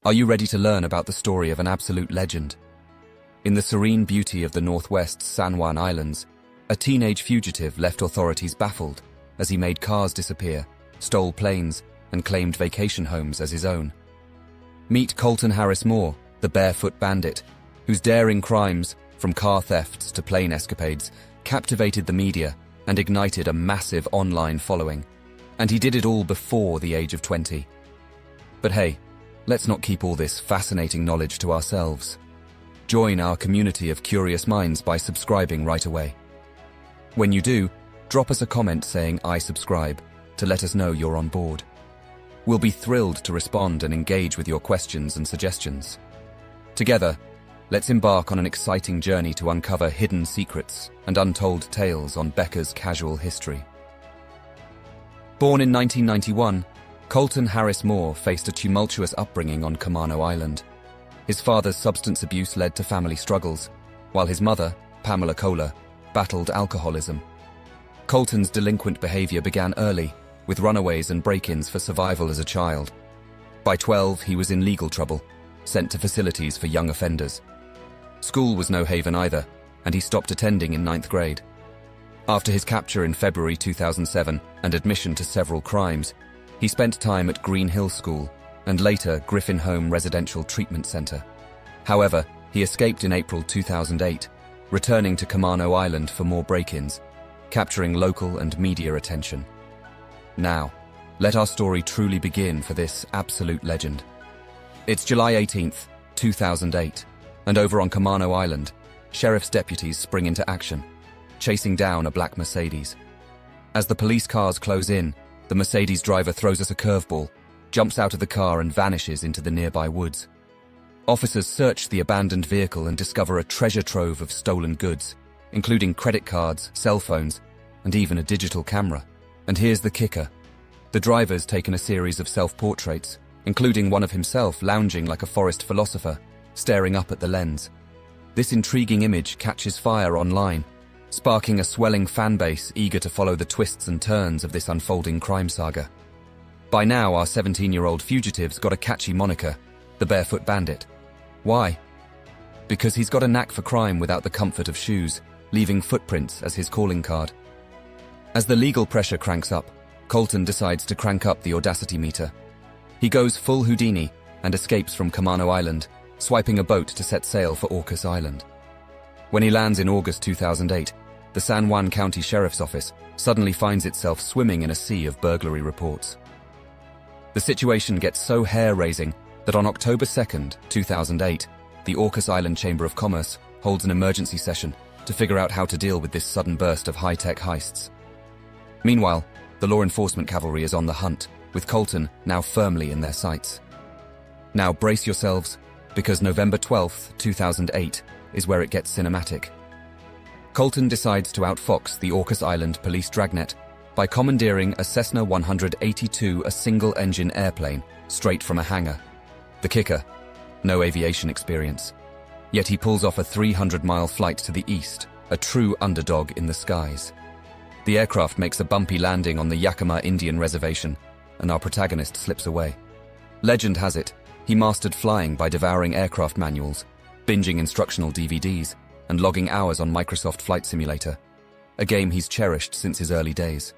Are you ready to learn about the story of an absolute legend? In the serene beauty of the Northwest's San Juan Islands, a teenage fugitive left authorities baffled as he made cars disappear, stole planes, and claimed vacation homes as his own. Meet Colton Harris-Moore, the Barefoot Bandit, whose daring crimes, from car thefts to plane escapades, captivated the media and ignited a massive online following. And he did it all before the age of 20. But hey, let's not keep all this fascinating knowledge to ourselves. Join our community of curious minds by subscribing right away. When you do, drop us a comment saying "I subscribe" to let us know you're on board. We'll be thrilled to respond and engage with your questions and suggestions. Together, let's embark on an exciting journey to uncover hidden secrets and untold tales on Becca's casual history. Born in 1991, Colton Harris-Moore faced a tumultuous upbringing on Camano Island. His father's substance abuse led to family struggles, while his mother, Pamela Kohler, battled alcoholism. Colton's delinquent behavior began early, with runaways and break-ins for survival as a child. By 12, he was in legal trouble, sent to facilities for young offenders. School was no haven either, and he stopped attending in 9th grade. After his capture in February 2007 and admission to several crimes, he spent time at Green Hill School and later Griffin Home Residential Treatment Center. However, he escaped in April 2008, returning to Camano Island for more break-ins, capturing local and media attention. Now, let our story truly begin for this absolute legend. It's July 18th, 2008, and over on Camano Island, sheriff's deputies spring into action, chasing down a black Mercedes. As the police cars close in, the Mercedes driver throws us a curveball, jumps out of the car and vanishes into the nearby woods. Officers search the abandoned vehicle and discover a treasure trove of stolen goods, including credit cards, cell phones, and even a digital camera. And here's the kicker. The driver's taken a series of self-portraits, including one of himself lounging like a forest philosopher, staring up at the lens. This intriguing image catches fire online, sparking a swelling fanbase eager to follow the twists and turns of this unfolding crime saga. By now, our 17-year-old fugitive's got a catchy moniker, the Barefoot Bandit. Why? Because he's got a knack for crime without the comfort of shoes, leaving footprints as his calling card. As the legal pressure cranks up, Colton decides to crank up the audacity meter. He goes full Houdini and escapes from Camano Island, swiping a boat to set sail for Audacious Island. When he lands in August 2008, the San Juan County Sheriff's Office suddenly finds itself swimming in a sea of burglary reports. The situation gets so hair-raising that on October 2nd, 2008, the Audacious Island Chamber of Commerce holds an emergency session to figure out how to deal with this sudden burst of high-tech heists. Meanwhile, the law enforcement cavalry is on the hunt, with Colton now firmly in their sights. Now brace yourselves, because November 12th, 2008 is where it gets cinematic. Colton decides to outfox the Audacious Island police dragnet by commandeering a Cessna 182, a single-engine airplane, straight from a hangar. The kicker: no aviation experience. Yet he pulls off a 300-mile flight to the east, a true underdog in the skies. The aircraft makes a bumpy landing on the Yakima Indian Reservation, and our protagonist slips away. Legend has it, he mastered flying by devouring aircraft manuals, binging instructional DVDs, and logging hours on Microsoft Flight Simulator, a game he's cherished since his early days.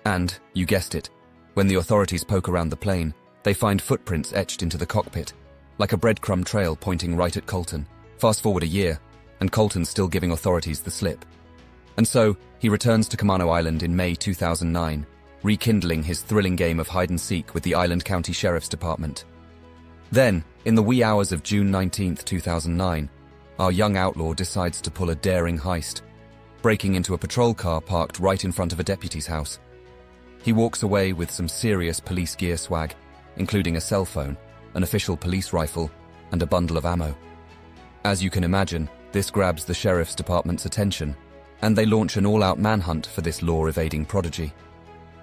And, you guessed it, when the authorities poke around the plane, they find footprints etched into the cockpit, like a breadcrumb trail pointing right at Colton. Fast forward a year, and Colton's still giving authorities the slip. And so, he returns to Camano Island in May 2009, rekindling his thrilling game of hide-and-seek with the Island County Sheriff's Department. Then, in the wee hours of June 19, 2009, our young outlaw decides to pull a daring heist, breaking into a patrol car parked right in front of a deputy's house. He walks away with some serious police gear swag, including a cell phone, an official police rifle, and a bundle of ammo. As you can imagine, this grabs the sheriff's department's attention, and they launch an all-out manhunt for this law-evading prodigy.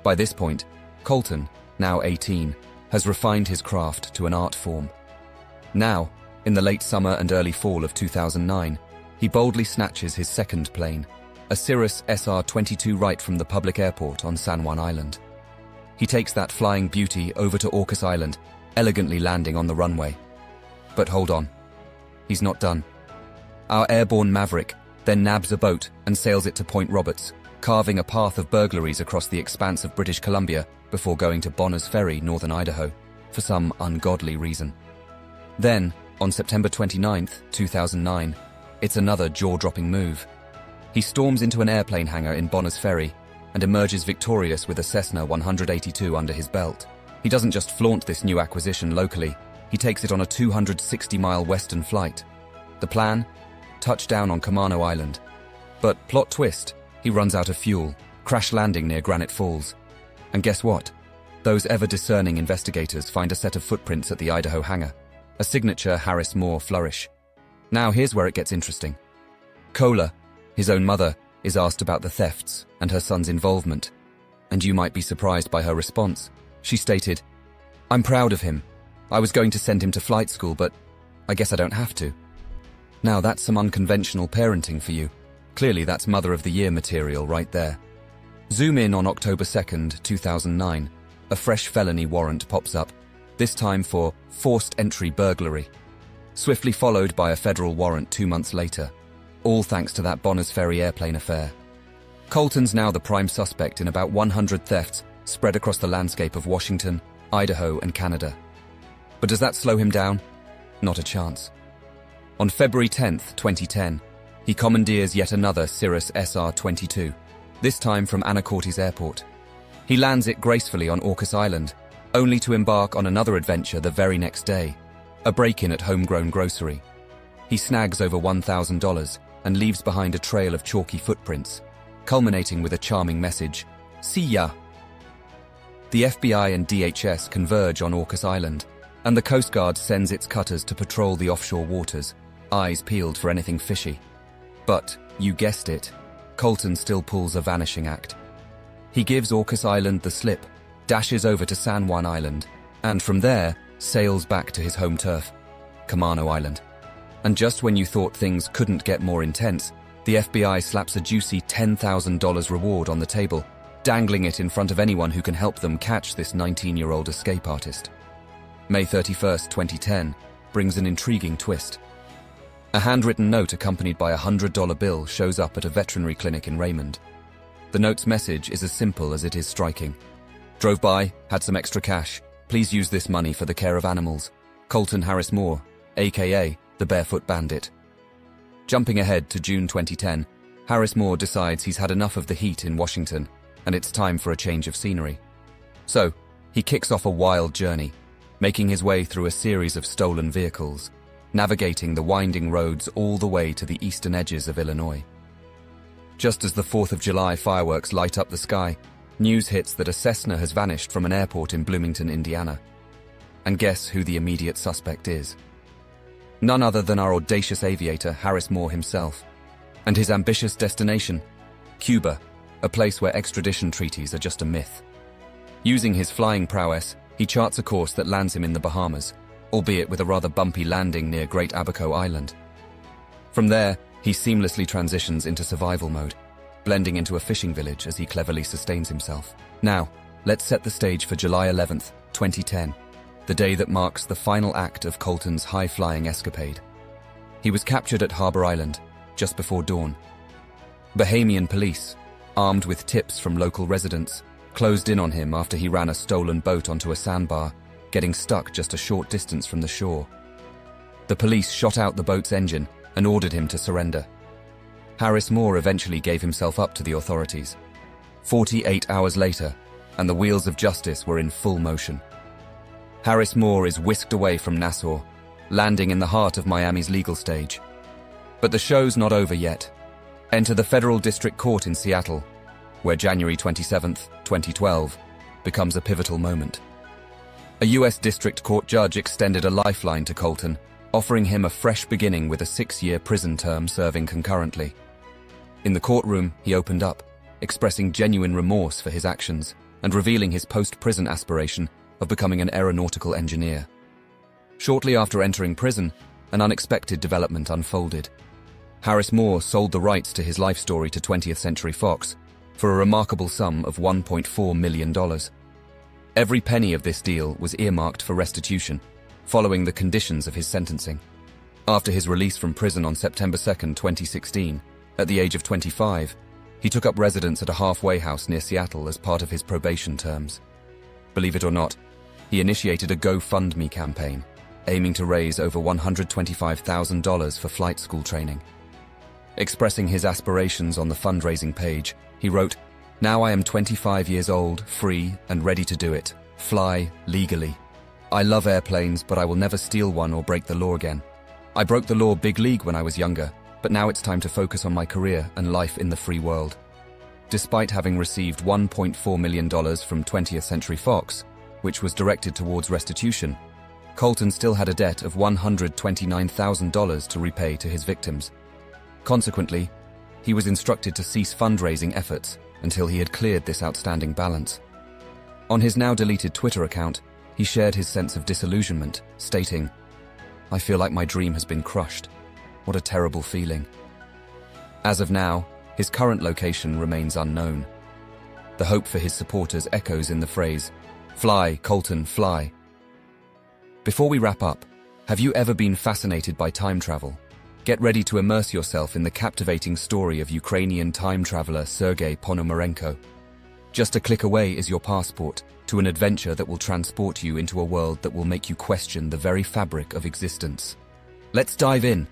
By this point, Colton, now 18, has refined his craft to an art form. Now, in the late summer and early fall of 2009, he boldly snatches his second plane, a Cirrus SR-22 right from the public airport on San Juan Island. He takes that flying beauty over to Audacious Island, elegantly landing on the runway, But hold on. He's not done. Our airborne maverick then nabs a boat and sails it to Point Roberts, carving a path of burglaries across the expanse of British Columbia before going to Bonner's Ferry, northern Idaho, for some ungodly reason. Then, on September 29, 2009, it's another jaw-dropping move. He storms into an airplane hangar in Bonner's Ferry and emerges victorious with a Cessna 182 under his belt. He doesn't just flaunt this new acquisition locally, he takes it on a 260-mile western flight. The plan? Touchdown on Camano Island. But plot twist, he runs out of fuel, crash landing near Granite Falls. And guess what? Those ever-discerning investigators find a set of footprints at the Idaho hangar, a signature Harris-Moore flourish. Now here's where it gets interesting. Cola, his own mother, is asked about the thefts and her son's involvement. And you might be surprised by her response. She stated, "I'm proud of him. I was going to send him to flight school, but I guess I don't have to." Now that's some unconventional parenting for you. Clearly that's Mother of the Year material right there. Zoom in on October 2nd, 2009. A fresh felony warrant pops up, this time for forced entry burglary. Swiftly followed by a federal warrant 2 months later. All thanks to that Bonner's Ferry airplane affair. Colton's now the prime suspect in about 100 thefts spread across the landscape of Washington, Idaho, and Canada. But does that slow him down? Not a chance. On February 10th, 2010, he commandeers yet another Cirrus SR-22, this time from Anacortes Airport. He lands it gracefully on Audacious Island, only to embark on another adventure the very next day, a break-in at Homegrown Grocery. He snags over $1,000 and leaves behind a trail of chalky footprints, culminating with a charming message, "See ya." The FBI and DHS converge on Audacious Island, and the Coast Guard sends its cutters to patrol the offshore waters, eyes peeled for anything fishy. But, you guessed it, Colton still pulls a vanishing act. He gives Audacious Island the slip, dashes over to San Juan Island, and from there, sails back to his home turf, Camano Island. And just when you thought things couldn't get more intense, the FBI slaps a juicy $10,000 reward on the table, dangling it in front of anyone who can help them catch this 19-year-old escape artist. May 31st, 2010, brings an intriguing twist. A handwritten note accompanied by a $100 bill shows up at a veterinary clinic in Raymond. The note's message is as simple as it is striking. "Drove by, had some extra cash. Please use this money for the care of animals. Colton Harris-Moore, aka the Barefoot Bandit." Jumping ahead to June 2010, Harris-Moore decides he's had enough of the heat in Washington, and it's time for a change of scenery. So, he kicks off a wild journey, making his way through a series of stolen vehicles, navigating the winding roads all the way to the eastern edges of Illinois. Just as the 4th of July fireworks light up the sky, news hits that a Cessna has vanished from an airport in Bloomington, Indiana. And guess who the immediate suspect is? None other than our audacious aviator, Harris-Moore himself, and his ambitious destination, Cuba, a place where extradition treaties are just a myth. Using his flying prowess, he charts a course that lands him in the Bahamas, albeit with a rather bumpy landing near Great Abaco Island. From there, he seamlessly transitions into survival mode, blending into a fishing village as he cleverly sustains himself. Now, let's set the stage for July 11th, 2010, the day that marks the final act of Colton's high-flying escapade. He was captured at Harbor Island, just before dawn. Bahamian police, armed with tips from local residents, closed in on him after he ran a stolen boat onto a sandbar, getting stuck just a short distance from the shore. The police shot out the boat's engine and ordered him to surrender. Harris-Moore eventually gave himself up to the authorities. 48 hours later, and the wheels of justice were in full motion. Harris-Moore is whisked away from Nassau, landing in the heart of Miami's legal stage. But the show's not over yet. Enter the Federal District Court in Seattle, where January 27th, 2012, becomes a pivotal moment. A U.S. District Court judge extended a lifeline to Colton, offering him a fresh beginning with a 6-year prison term serving concurrently. In the courtroom, he opened up, expressing genuine remorse for his actions and revealing his post-prison aspiration of becoming an aeronautical engineer. Shortly after entering prison, an unexpected development unfolded. Harris-Moore sold the rights to his life story to 20th Century Fox for a remarkable sum of $1.4 million. Every penny of this deal was earmarked for restitution, following the conditions of his sentencing. After his release from prison on September 2, 2016, at the age of 25, he took up residence at a halfway house near Seattle as part of his probation terms. Believe it or not, he initiated a GoFundMe campaign, aiming to raise over $125,000 for flight school training. Expressing his aspirations on the fundraising page, he wrote, "Now I am 25 years old, free, and ready to do it. Fly legally. I love airplanes, but I will never steal one or break the law again. I broke the law big league when I was younger, but now it's time to focus on my career and life in the free world." Despite having received $1.4 million from 20th Century Fox, which was directed towards restitution, Colton still had a debt of $129,000 to repay to his victims. Consequently, he was instructed to cease fundraising efforts until he had cleared this outstanding balance. On his now deleted Twitter account, he shared his sense of disillusionment, stating, "I feel like my dream has been crushed. What a terrible feeling." As of now, his current location remains unknown. The hope for his supporters echoes in the phrase, "Fly, Colton, fly." Before we wrap up, have you ever been fascinated by time travel? Get ready to immerse yourself in the captivating story of Ukrainian time traveler Sergei Ponomarenko. Just a click away is your passport to an adventure that will transport you into a world that will make you question the very fabric of existence. Let's dive in